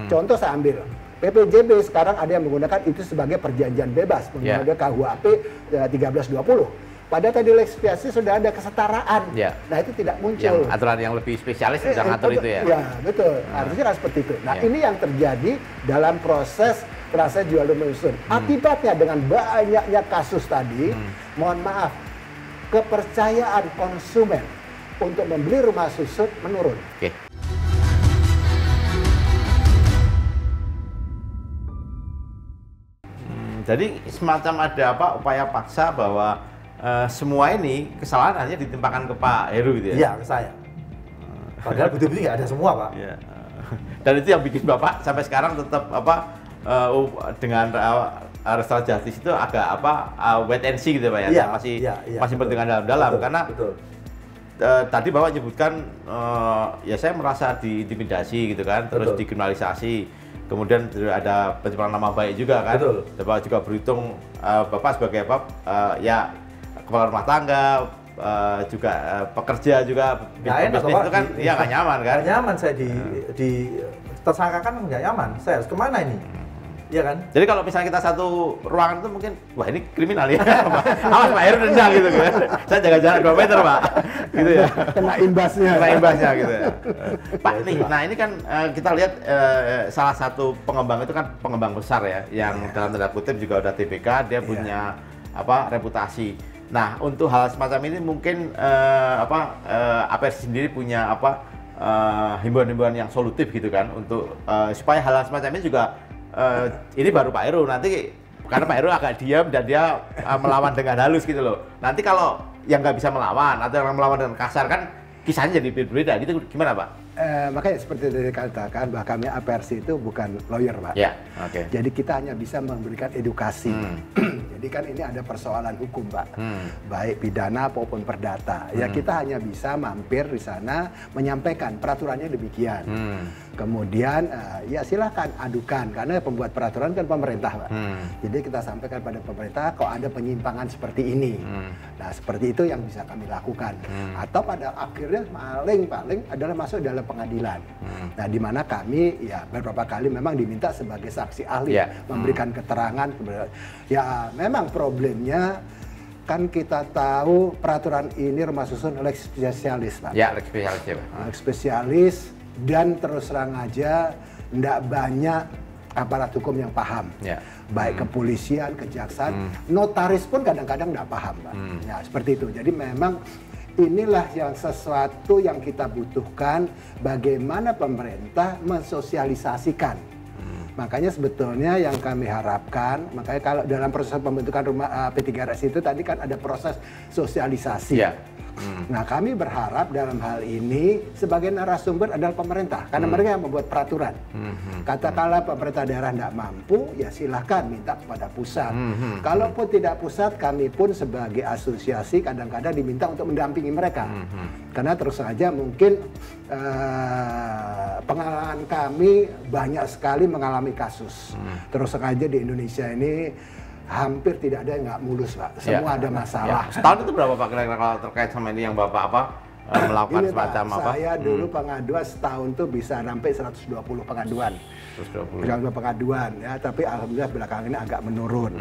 Contoh saya ambil, PPJB sekarang ada yang menggunakan itu sebagai perjanjian bebas, menggunakan KUHP 1320. Padahal tadi lex spesialis sudah ada kesetaraan. Nah itu tidak muncul. Yang aturan yang lebih spesialis yang ngatur itu ya? Ya betul, harusnya kan seperti itu. Nah ini yang terjadi dalam proses jual rumah susun. Akibatnya dengan banyaknya kasus tadi, mohon maaf, kepercayaan konsumen untuk membeli rumah susun menurun. Jadi semacam ada upaya paksa bahwa semua ini kesalahan hanya ditimpakan ke Pak Heru gitu ya? Iya, ke saya. Padahal betul-betul nggak ada semua, Pak. Ya. Dan itu yang bikin Bapak sampai sekarang tetap dengan restoran justice itu agak wait and see gitu Pak ya? Masih berdengar dalam-dalam karena tadi Bapak menyebutkan ya saya merasa diintimidasi gitu kan, terus dikriminalisasi. Kemudian ada pencemaran nama baik juga kan. Bapak juga berhitung Bapak sebagai ya kepala rumah tangga, juga pekerja juga bisnis itu kan ya nggak nyaman kan? Nggak nyaman saya tersangkakan nggak nyaman. Saya harus kemana ini? Iya kan? Jadi kalau misalnya kita satu ruangan itu mungkin, wah ini kriminal ya, awas Pak Heru dendam gitu kan. Saya jaga jarak 2 meter Pak, gitu ya. Kena imbasnya. Gitu ya. Pak nih, nah ini kan kita lihat salah satu pengembang itu kan pengembang besar ya, yang dalam tanda kutip juga udah TBK, dia punya reputasi. Nah untuk hal semacam ini mungkin APRC sendiri punya himbauan-himbauan yang solutif gitu kan, untuk supaya hal semacam ini juga ini baru Pak Heru, nanti karena Pak Heru agak diam dan dia melawan dengan halus gitu loh. Nanti kalau yang nggak bisa melawan atau yang melawan dengan kasar kan kisahnya jadi berbeda gitu, gimana Pak? Makanya seperti yang dikatakan bahwa kami APRC itu bukan lawyer Pak. Jadi kita hanya bisa memberikan edukasi. Jadi kan ini ada persoalan hukum Pak, baik pidana maupun perdata. Ya kita hanya bisa mampir di sana menyampaikan peraturannya demikian. Kemudian ya silahkan adukan, karena pembuat peraturan kan pemerintah Pak. Jadi kita sampaikan pada pemerintah kalau ada penyimpangan seperti ini. Nah seperti itu yang bisa kami lakukan. Atau pada akhirnya paling adalah masuk dalam pengadilan. Nah di mana kami ya beberapa kali memang diminta sebagai saksi ahli memberikan keterangan. Ya memang problemnya kan kita tahu peraturan ini rumah susun lex spesialis Pak. Ya lex spesialis ya Pak. Lex spesialis. Dan terus terang aja tidak banyak aparat hukum yang paham, baik kepolisian, kejaksaan, notaris pun kadang-kadang tidak paham, Pak. Ya seperti itu. Jadi memang inilah yang sesuatu yang kita butuhkan, bagaimana pemerintah mensosialisasikan. Makanya sebetulnya yang kami harapkan, makanya kalau dalam proses pembentukan rumah P3RS itu tadi kan ada proses sosialisasi. Nah kami berharap dalam hal ini sebagai narasumber adalah pemerintah, karena mereka yang membuat peraturan. Katakanlah pemerintah daerah tidak mampu, ya silahkan minta kepada pusat. Kalaupun tidak pusat, kami pun sebagai asosiasi kadang-kadang diminta untuk mendampingi mereka. Karena terus saja mungkin pengalaman kami banyak sekali mengalami kasus. Terus saja di Indonesia ini hampir tidak ada yang nggak mulus Pak, semua ada masalah. Setahun itu berapa Pak kira-kira kalau terkait sama ini yang Bapak melakukan ini, semacam Pak, saya dulu pengaduan setahun tuh bisa sampai 120 pengaduan. 120 pengaduan ya, tapi alhamdulillah belakangan ini agak menurun.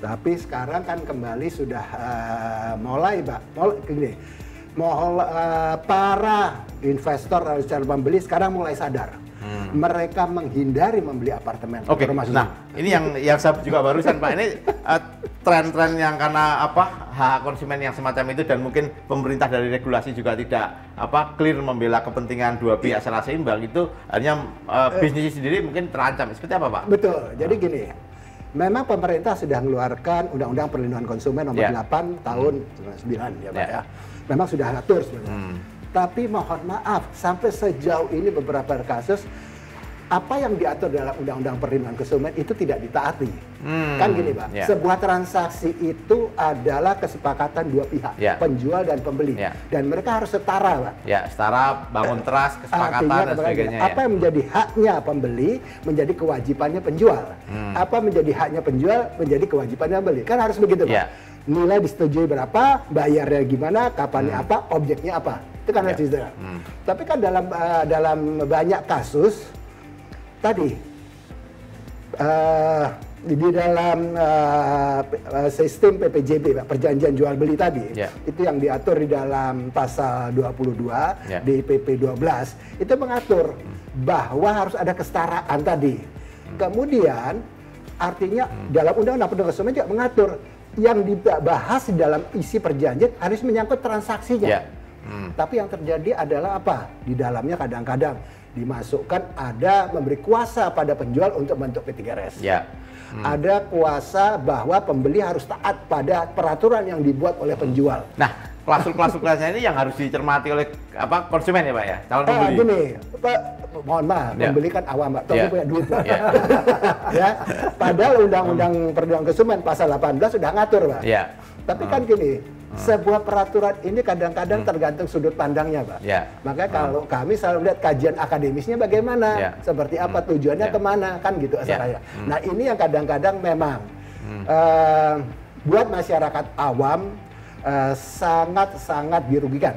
Tapi sekarang kan kembali sudah mulai Pak, para investor dan pembeli sekarang mulai sadar. Mereka menghindari membeli apartemen. Rumah susun. Nah, ini yang saya juga barusan Pak, ini tren-tren yang karena hak konsumen yang semacam itu, dan mungkin pemerintah dari regulasi juga tidak clear membela kepentingan dua pihak secara seimbang, itu akhirnya bisnis sendiri mungkin terancam. Seperti apa Pak? Betul. Jadi gini, memang pemerintah sudah mengeluarkan Undang-Undang Perlindungan Konsumen nomor 8 tahun 99 ya Pak ya. Memang sudah atur sebenarnya. Tapi mohon maaf, sampai sejauh ini beberapa kasus apa yang diatur dalam Undang-Undang Perlindungan Konsumen itu tidak ditaati. Kan gini Pak, sebuah transaksi itu adalah kesepakatan dua pihak, penjual dan pembeli. Dan mereka harus setara Pak. Ya, setara, bangun trust, kesepakatan dan sebagainya. Apa yang menjadi haknya pembeli menjadi kewajibannya penjual. Apa menjadi haknya penjual menjadi kewajibannya pembeli. Kan harus begitu Pak. Nilai disetujui berapa, bayarnya gimana, kapannya apa, objeknya apa. Itu kan harus disediakan. Tapi kan dalam banyak kasus tadi di dalam sistem PPJB, Pak, perjanjian jual beli tadi, itu yang diatur di dalam pasal 22 di PP 12 itu mengatur bahwa harus ada kesetaraan tadi. Kemudian artinya dalam Undang-Undang Perlindungan Konsumen juga mengatur yang dibahas di dalam isi perjanjian harus menyangkut transaksinya. Tapi yang terjadi adalah apa? Di dalamnya kadang-kadang dimasukkan ada memberi kuasa pada penjual untuk bentuk P3RS. Ada kuasa bahwa pembeli harus taat pada peraturan yang dibuat oleh penjual. Nah, klausul-klausul ini yang harus dicermati oleh konsumen ya Pak ya, calon pembeli. Gini, Pak, mohon maaf, pembeli kan awam, Pak, tapi punya duit, Pak. Ya, padahal Undang-Undang Perlindungan Konsumen pasal 18 sudah ngatur, Pak. Tapi kan gini, sebuah peraturan ini kadang-kadang tergantung sudut pandangnya, Pak. Makanya kalau kami selalu lihat kajian akademisnya bagaimana, seperti apa tujuannya kemana, kan gitu asalnya. Nah ini yang kadang-kadang memang buat masyarakat awam sangat-sangat dirugikan.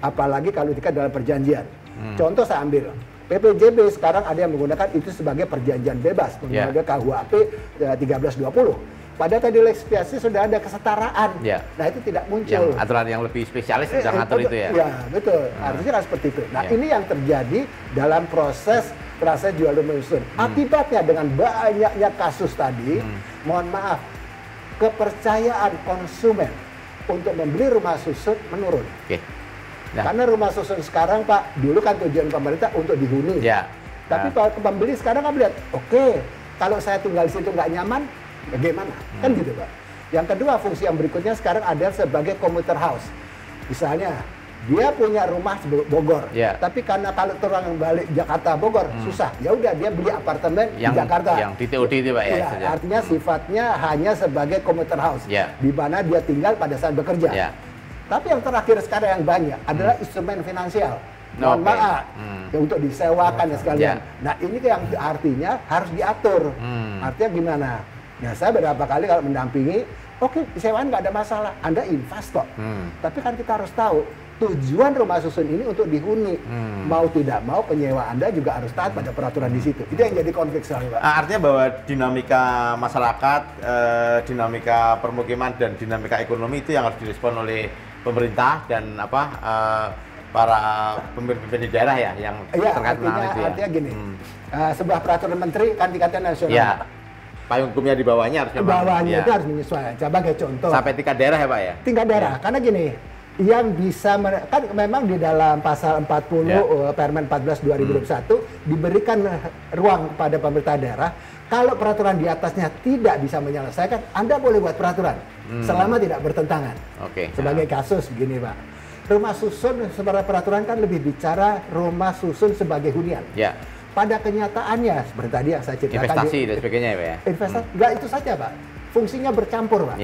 Apalagi kalau jika dalam perjanjian. Contoh saya ambil, PPJB sekarang ada yang menggunakan itu sebagai perjanjian bebas, menggunakan KUHP 1320. Padahal tadi legislasi sudah ada kesetaraan. Nah itu tidak muncul. Yang aturan yang lebih spesialis sudah ngatur itu ya? Ya betul, harusnya seperti itu. Nah ini yang terjadi dalam proses transaksi jual rumah susun. Akibatnya dengan banyaknya kasus tadi, mohon maaf, kepercayaan konsumen untuk membeli rumah susun menurun. Karena rumah susun sekarang Pak, dulu kan tujuan pemerintah untuk dihuni. Tapi pembeli sekarang kan melihat, oke, kalau saya tinggal di situ nggak nyaman, bagaimana? Kan gitu Pak. Yang kedua, fungsi yang berikutnya sekarang ada sebagai commuter house. Misalnya, dia punya rumah Bogor, tapi karena kalau terang balik Jakarta Bogor susah, ya udah dia beli apartemen di Jakarta. Yang di TOD itu Pak ya? Artinya sifatnya hanya sebagai commuter house, di mana dia tinggal pada saat bekerja. Tapi yang terakhir sekarang yang banyak adalah instrumen finansial. Mohon maaf, untuk disewakan dan sekalian. Nah ini yang artinya harus diatur. Artinya gimana? Nah saya beberapa kali kalau mendampingi, oke, disewaan nggak ada masalah, Anda investor. Tapi kan kita harus tahu, tujuan rumah susun ini untuk dihuni. Mau tidak mau penyewa Anda juga harus taat pada peraturan di situ. Itu yang jadi konflik selalu, Pak. Artinya bahwa dinamika masyarakat, dinamika permukiman dan dinamika ekonomi itu yang harus direspon oleh pemerintah dan para pemimpin di daerah ya yang terkait dengan itu ya. Artinya gini, sebuah peraturan menteri kan tingkatnya nasional. Payung hukumnya di bawahnya harusnya. Bawahnya itu harus menyesuaikan. Sebagai contoh. Sampai tingkat daerah ya Pak ya? Tingkat daerah, karena gini, yang bisa, kan memang di dalam pasal 40 Permen 14 2021 diberikan ruang kepada pemerintah daerah, kalau peraturan di atasnya tidak bisa menyelesaikan, Anda boleh buat peraturan, selama tidak bertentangan. Sebagai kasus begini Pak, rumah susun sebagai peraturan kan lebih bicara rumah susun sebagai hunian. Pada kenyataannya, seperti tadi yang saya ceritakan, investasi dan sebagainya ya Pak ya? Investasi, nggak itu saja Pak, fungsinya bercampur Pak.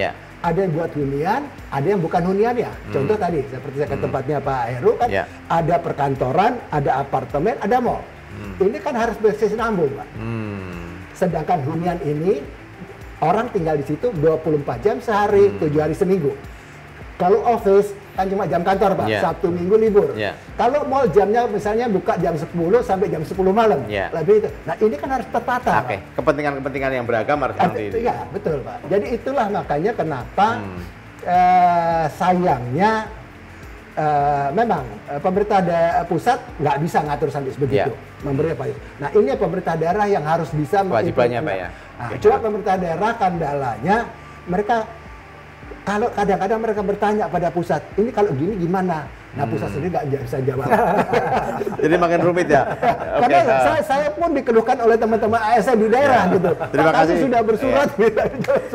Ada yang buat hunian, ada yang bukan hunian ya. Contoh tadi, seperti saya ke tempatnya Pak Heru kan, ada perkantoran, ada apartemen, ada mall. Ini kan harus berkesinambung Pak. Sedangkan hunian ini, orang tinggal di situ 24 jam sehari, 7 hari seminggu. Kalau office, kan cuma jam kantor Pak, Sabtu Minggu libur. Kalau mall jamnya misalnya buka jam 10 sampai jam 10 malam. Lebih itu. Nah ini kan harus tertata. Kepentingan-kepentingan yang beragam harus nanti. Iya betul Pak. Jadi itulah makanya kenapa sayangnya memang pemerintah pusat nggak bisa ngatur sampai sebegitu. Memberi apa itu. Nah ini pemerintah daerah yang harus bisa kewajibannya Pak ya. Cuma pemerintah daerah kendalanya mereka, kalau kadang-kadang mereka bertanya pada pusat, ini kalau gini gimana? Nah pusat sendiri nggak bisa jawab. Jadi makin rumit ya? Karena saya pun dikeluhkan oleh teman-teman ASN di daerah gitu. Terima kasih. Sudah bersurat.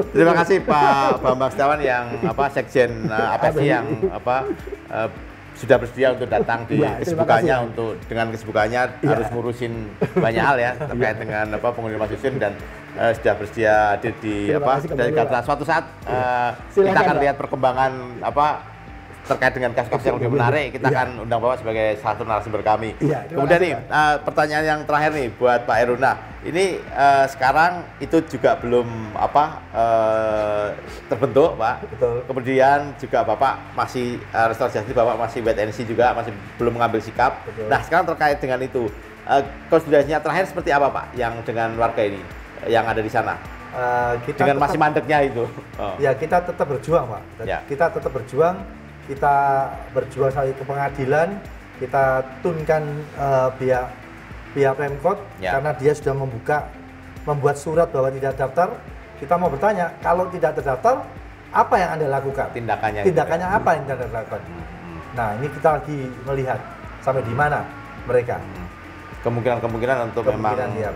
Terima kasih Pak Bambang Setiawan yang Sekjen APSI yang sudah bersedia untuk datang di kesibukannya, untuk dengan kesibukannya harus ngurusin banyak hal ya terkait dengan penghuni rumah susun, dan sudah bersedia hadir di suatu saat kita akan lihat perkembangan terkait dengan kasus-kasus yang lebih menarik. Kita akan undang Bapak sebagai salah satu narasumber kami. Kemudian nih pertanyaan yang terakhir nih buat Pak Heru. Nah ini sekarang itu juga belum terbentuk Pak. Betul. Kemudian juga Bapak masih restoran Jati, Bapak masih wait and see juga, masih belum mengambil sikap. Betul. Nah sekarang terkait dengan itu, konsolidasinya terakhir seperti apa Pak yang dengan warga ini yang ada di sana? Dengan masih mandeknya itu. Ya kita tetap berjuang Pak. Ya. Kita tetap berjuang. Kita berjuang sampai ke pengadilan. Kita tunkan pihak Pemkot karena dia sudah membuat surat bahwa tidak daftar. Kita mau bertanya, kalau tidak terdaftar, apa yang Anda lakukan? Tindakannya apa yang Anda lakukan? Nah, ini kita lagi melihat sampai di mana mereka. Kemungkinan untuk memang ya,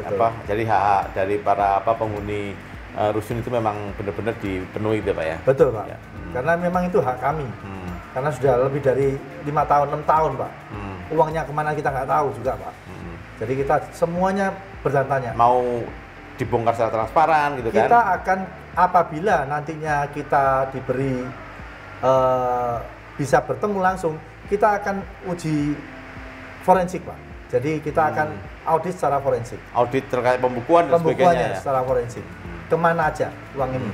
jadi hak dari para penghuni rusun itu memang benar-benar dipenuhi gitu Pak ya? Betul Pak, karena memang itu hak kami. Karena sudah lebih dari 5 tahun, 6 tahun Pak. Uangnya kemana kita nggak tahu juga Pak. Jadi kita semuanya bertanya. Mau dibongkar secara transparan gitu kan? Kita akan apabila nantinya kita diberi bisa bertemu langsung, kita akan uji forensik Pak. Jadi kita akan audit secara forensik. Audit terkait pembukuan dan sebagainya. Secara forensik. Kemana aja uang ini?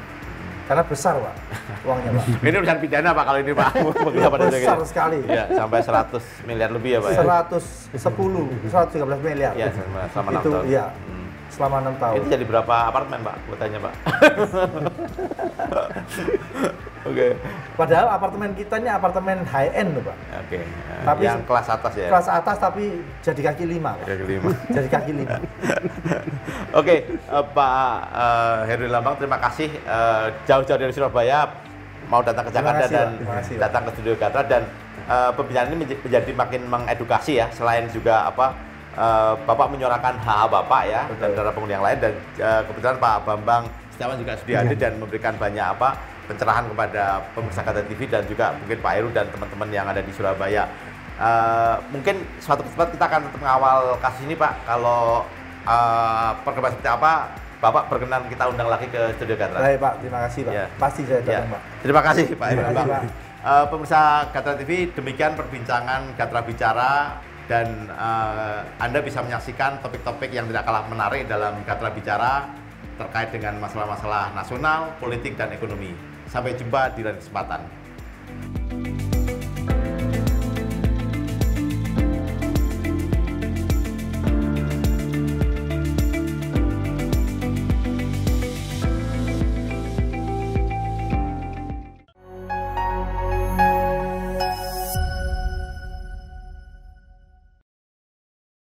Karena besar Pak, uangnya Pak. Ini urusan pidana Pak kalau ini Pak. Besar sekali. Ya, sampai 100 miliar lebih ya Pak ya? 113 miliar. Ya, selama 6 tahun. Iya, selama 6 tahun. Itu jadi berapa apartemen Pak? Gue tanya Pak. Oke. Padahal apartemen kita ini apartemen high end loh Pak. Oke. Tapi yang kelas atas ya? Kelas atas tapi jadi kaki 5 Pak. Kaki 5. Jadi kaki 5. Oke, Pak Heru Lambang, terima kasih jauh-jauh dari Surabaya mau datang ke Jakarta dan datang ke Studio Gatra, dan pembicaraan ini menjadi makin mengedukasi ya, selain juga Bapak menyuarakan hak Bapak ya. Betul. Dan para penghuni yang lain, dan kebetulan Pak Bambang Setiawan juga sudah hadir dan memberikan banyak pencerahan kepada pemirsa Gatra TV dan juga mungkin Pak Heru dan teman-teman yang ada di Surabaya. Mungkin suatu tempat kita akan tetap mengawal kasus ini Pak. Kalau perkembangan seperti apa, Bapak berkenan kita undang lagi ke Studio Gatra. Baik Pak, terima kasih Pak. Ya. Pasti saya datang Pak. Terima kasih Pak Heru Lambang. Pemirsa Gatra TV, demikian perbincangan Gatra Bicara, dan Anda bisa menyaksikan topik-topik yang tidak kalah menarik dalam Gatra Bicara terkait dengan masalah-masalah nasional, politik, dan ekonomi. Sampai jumpa di lain kesempatan.